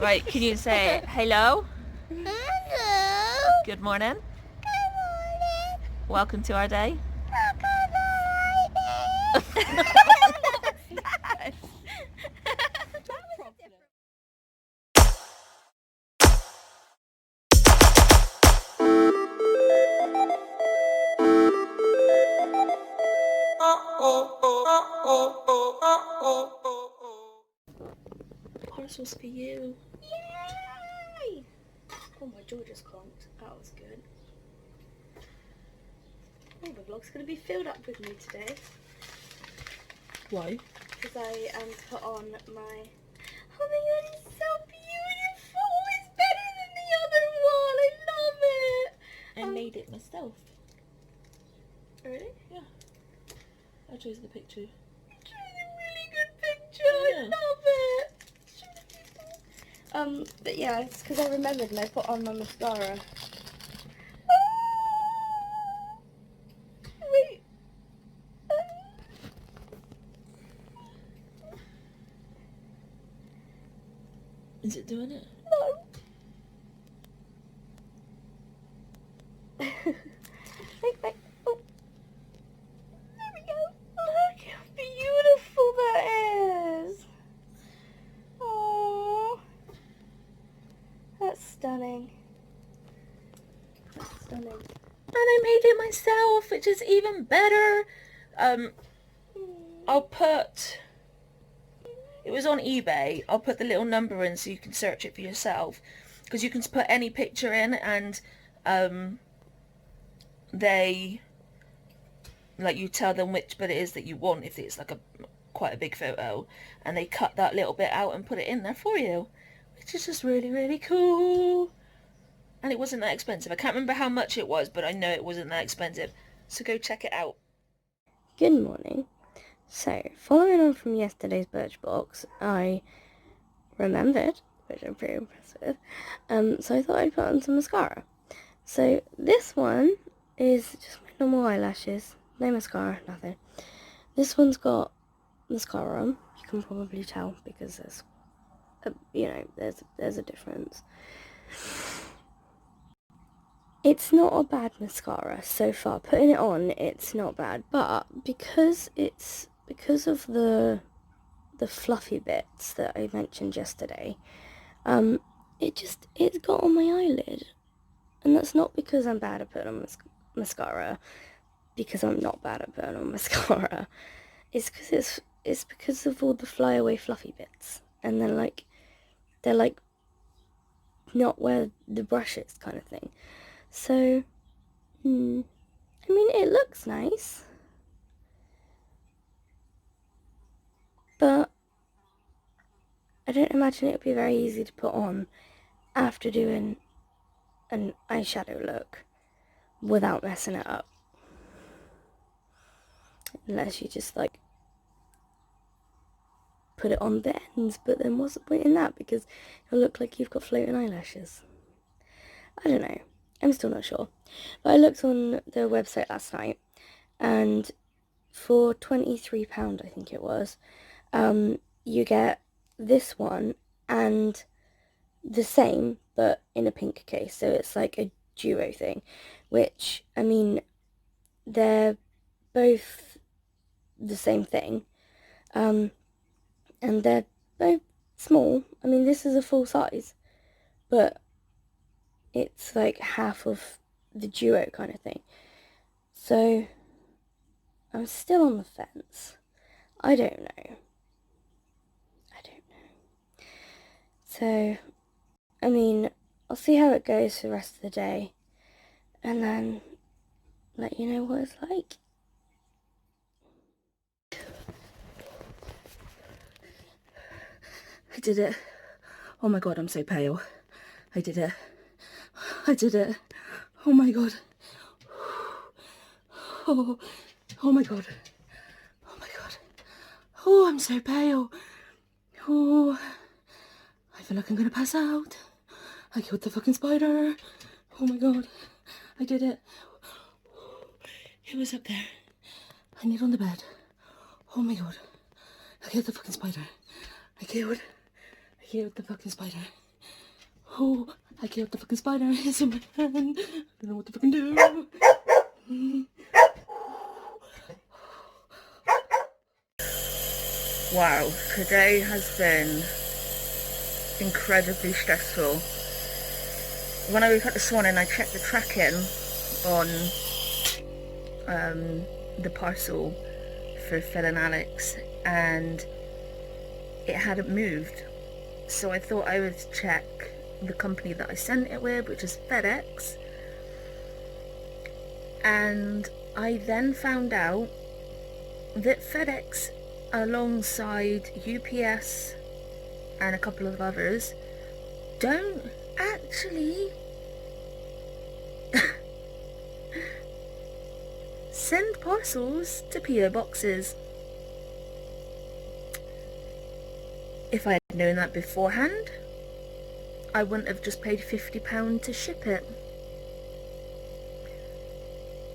Right, can you say hello? Hello. Good morning. Good morning. Welcome to our day. Parcels for you. Yay! Oh, my jaw just clonked. That was good. Oh, the vlog's going to be filled up with me today. Why? Because I put on my... Oh my god, it's so beautiful! It's better than the other one! I love it! I made it myself. Really? Yeah. I chose the picture. You chose a really good picture! I love it! But yeah, it's because I remembered and I put on my mascara. Wait. Is it doing it? No. Wait. Oh. There we go. Look how beautiful that is. Oh. That's stunning. That's stunning. And I made it myself, which is even better. I'll put... It was on eBay. I'll put the little number in so you can search it for yourself. Because you can put any picture in and they... Like, you tell them which bit it is that you want if it's like quite a big photo. And they cut that little bit out and put it in there for you. Which is just really, really cool. And it wasn't that expensive. I can't remember how much it was, but I know it wasn't that expensive. So go check it out. Good morning. So, following on from yesterday's Birchbox, I remembered, which I'm pretty impressed with, so I thought I'd put on some mascara. So, this one is just my normal eyelashes, no mascara, nothing. This one's got mascara on, you can probably tell because there's a difference. It's not a bad mascara so far. Putting it on, it's not bad, but because of the fluffy bits that I mentioned yesterday, it's got on my eyelid, and that's not because I'm bad at putting on mascara, because I'm not bad at putting on mascara. It's because of all the flyaway fluffy bits, and they're not where the brush is, kind of thing. So, I mean, it looks nice, but I don't imagine it would be very easy to put on after doing an eyeshadow look without messing it up. Unless you just, like, put it on the ends, but then what's the point in that? Because it'll look like you've got floating eyelashes. I don't know. I'm still not sure. But I looked on the website last night, and for £23, I think it was, you get this one and the same, but in a pink case. So it's like a duo thing, which, I mean, they're both the same thing, and they're both small. I mean, this is a full size, but it's like half of the duo kind of thing. So I'm still on the fence. I don't know. So, I mean, I'll see how it goes for the rest of the day, and then let you know what it's like. I did it. Oh my god, I'm so pale. I did it. I did it. Oh my god. Oh my god. Oh my god. Oh, I'm so pale. Oh, I feel like I'm gonna pass out. I killed the fucking spider. Oh my god. I did it. It was up there. I need on the bed. Oh my god. I killed the fucking spider. I killed the fucking spider. Oh, I killed the fucking spider. It's in my hand. I don't know what to fucking do. Wow, today has been incredibly stressful. When I woke up this morning, I checked the tracking on the parcel for Phil and Alex, and it hadn't moved. So I thought I would check the company that I sent it with, which is FEDEX. And I then found out that FEDEX, alongside UPS and a couple of others, don't actually send parcels to PO boxes. If I had known that beforehand, I wouldn't have just paid £50 to ship it.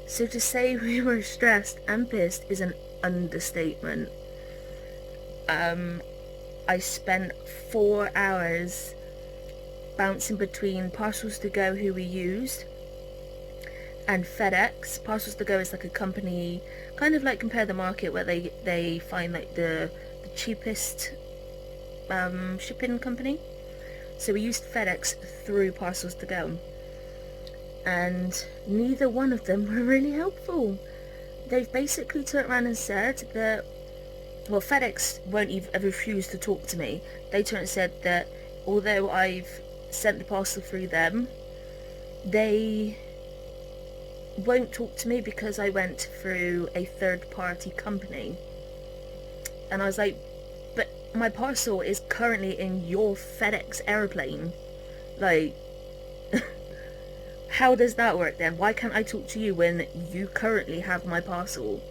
So to say we were stressed and pissed is an understatement. I spent 4 hours bouncing between Parcels to Go, who we used, and FedEx. Parcels to Go is like a company, kind of like Compare the Market, where they find like the cheapest shipping company. So we used FedEx through Parcels to Go, and neither one of them were really helpful. They've basically turned around and said that, well, FedEx won't even refuse to talk to me. They turned and said that although I've sent the parcel through them, they won't talk to me because I went through a third-party company. And I was like, but my parcel is currently in your FedEx airplane. Like, how does that work then? Why can't I talk to you when you currently have my parcel?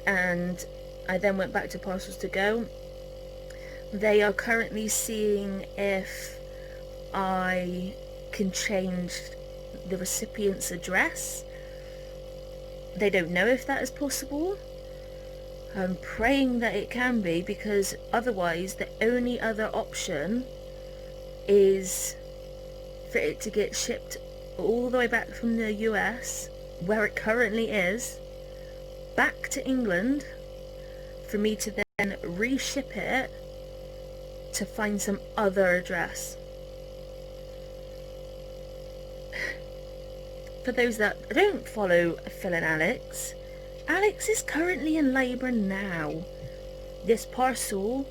And I then went back to Parcels to Go. They are currently seeing if I can change the recipient's address. They don't know if that is possible. I'm praying that it can be, because otherwise the only other option is for it to get shipped all the way back from the US, where it currently is, back to England, for me to then reship it to find some other address. For those that don't follow Phil and Alex, Alex is currently in labour now. This parcel,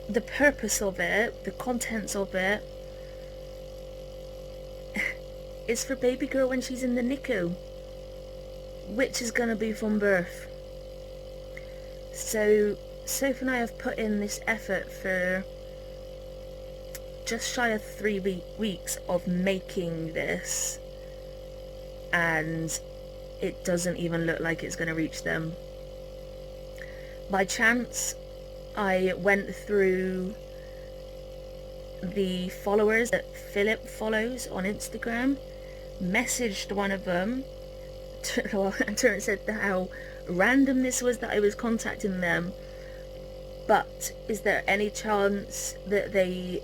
the purpose of it, the contents of it, is for baby girl when she's in the NICU, which is going to be from birth. So Sophie and I have put in this effort for just shy of 3 weeks of making this, and it doesn't even look like it's going to reach them. By chance, I went through the followers that Philip follows on Instagram, messaged one of them, and said how random this was that I was contacting them, but is there any chance that they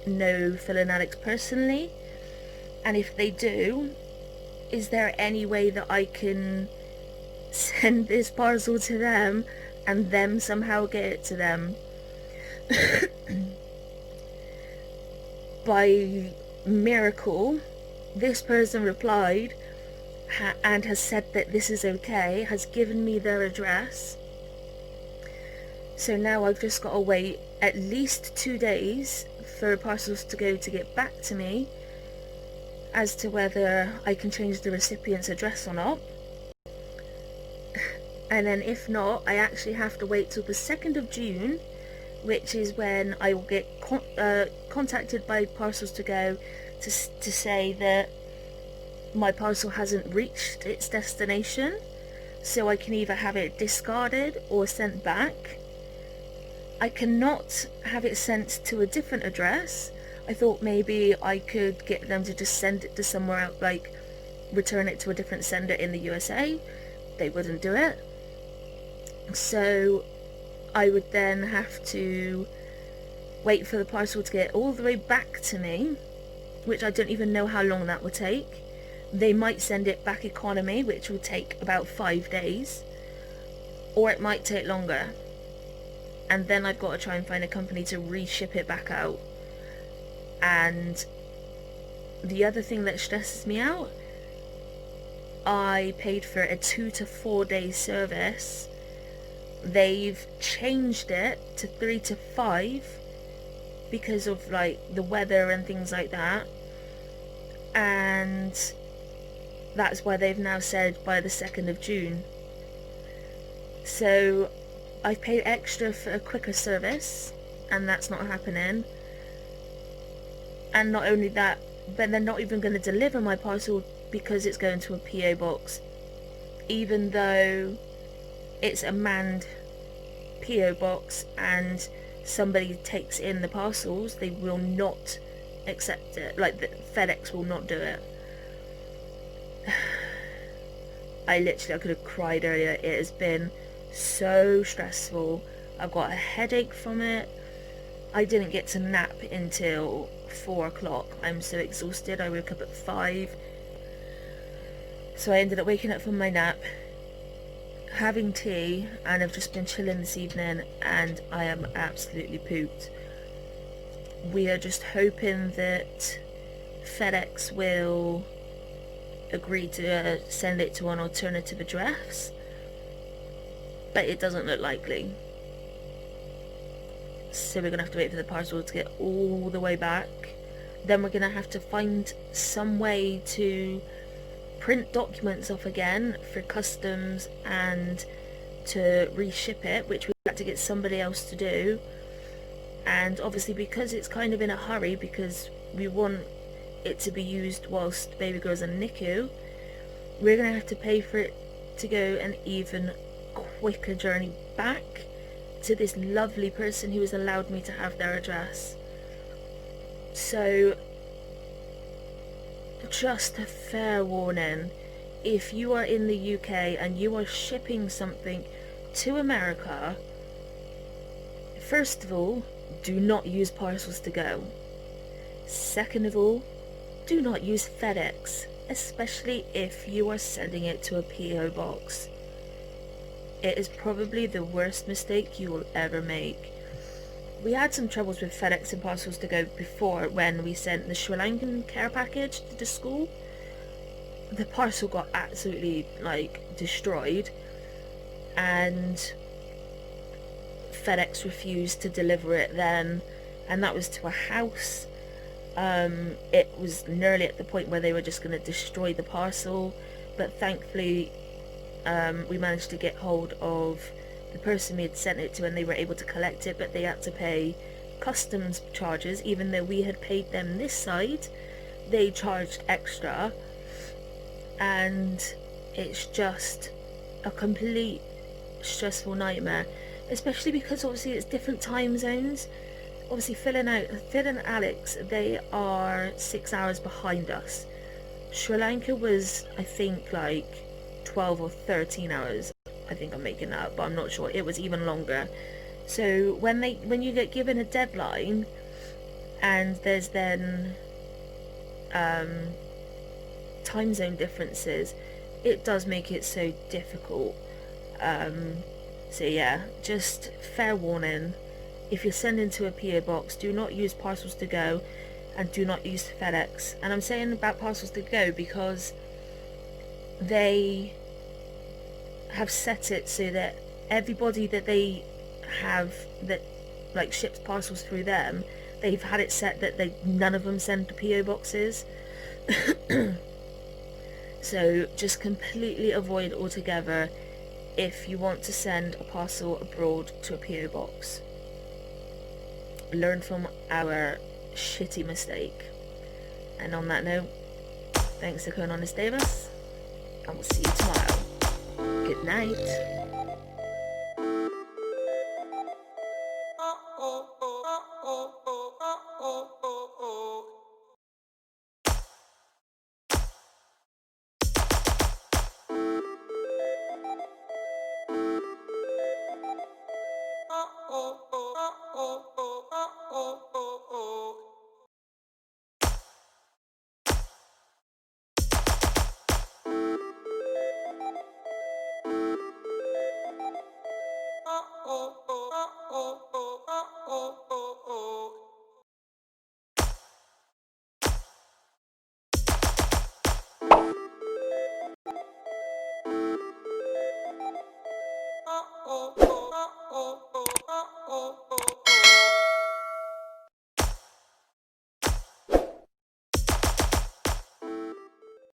know Phil and Alex personally? And if they do, is there any way that I can send this parcel to them and them somehow get it to them? By miracle, this person replied and has said that this is okay, has given me their address. So now I've just got to wait at least 2 days for Parcels to Go to get back to me as to whether I can change the recipient's address or not. And then if not, I actually have to wait till the 2nd of June, which is when I will get contacted by Parcels to Go to say that my parcel hasn't reached its destination, so I can either have it discarded or sent back. I cannot have it sent to a different address. I thought maybe I could get them to just send it to somewhere else, like return it to a different sender in the USA. They wouldn't do it. So I would then have to wait for the parcel to get all the way back to me, which I don't even know how long that will take. They might send it back economy, which will take about 5 days, or it might take longer. And then I've got to try and find a company to reship it back out. And the other thing that stresses me out, I paid for a 2 to 4 day service. They've changed it to 3 to 5 because of like the weather and things like that, and that's why they've now said by the 2nd of June. So I've paid extra for a quicker service, and that's not happening. And not only that, but they're not even going to deliver my parcel because it's going to a PO box, even though it's a manned PO box and somebody takes in the parcels. They will not accept it. Like, the FedEx will not do it. I could have cried earlier. It has been so stressful. I've got a headache from it. I didn't get to nap until 4 o'clock. I'm so exhausted. I woke up at 5. So I ended up waking up from my nap, having tea, and I've just been chilling this evening, and I am absolutely pooped. We are just hoping that FedEx will agree to send it to an alternative address, but it doesn't look likely. So we're gonna have to wait for the parcel to get all the way back. Then we're gonna have to find some way to print documents off again for customs and to reship it, which we had to get somebody else to do. And obviously, because it's kind of in a hurry, because we want it to be used whilst baby girl's in NICU, we're gonna have to pay for it to go an even quicker journey back to this lovely person who has allowed me to have their address. So just a fair warning, if you are in the UK and you are shipping something to America, first of all, do not use parcels to go. Second of all, do not use FedEx, especially if you are sending it to a PO box. It is probably the worst mistake you will ever make. We had some troubles with FedEx and parcels to go before when we sent the Sri Lankan care package to the school. The parcel got absolutely destroyed, and FedEx refused to deliver it then, and that was to a house. It was nearly at the point where they were just going to destroy the parcel, but thankfully we managed to get hold of the person we had sent it to, and they were able to collect it, but they had to pay customs charges. Even though we had paid them this side, they charged extra, and it's just a complete stressful nightmare, especially because obviously it's different time zones. Obviously Phil and Alex, they are 6 hours behind us. Sri Lanka was, I think, 12 or 13 hours. I think I'm making that up, but I'm not sure. It was even longer. So when you get given a deadline, and there's then time zone differences, it does make it so difficult. So yeah, just fair warning, if you're sending to a PO box, do not use parcels to go, and do not use FedEx. And I'm saying about parcels to go because they have set it so that everybody that they have that ships parcels through them, they've had it set that none of them send to PO boxes. So just completely avoid altogether if you want to send a parcel abroad to a PO box. Learn from our shitty mistake. And on that note, thanks for coming on this day with us, and we'll see you tomorrow. Good night.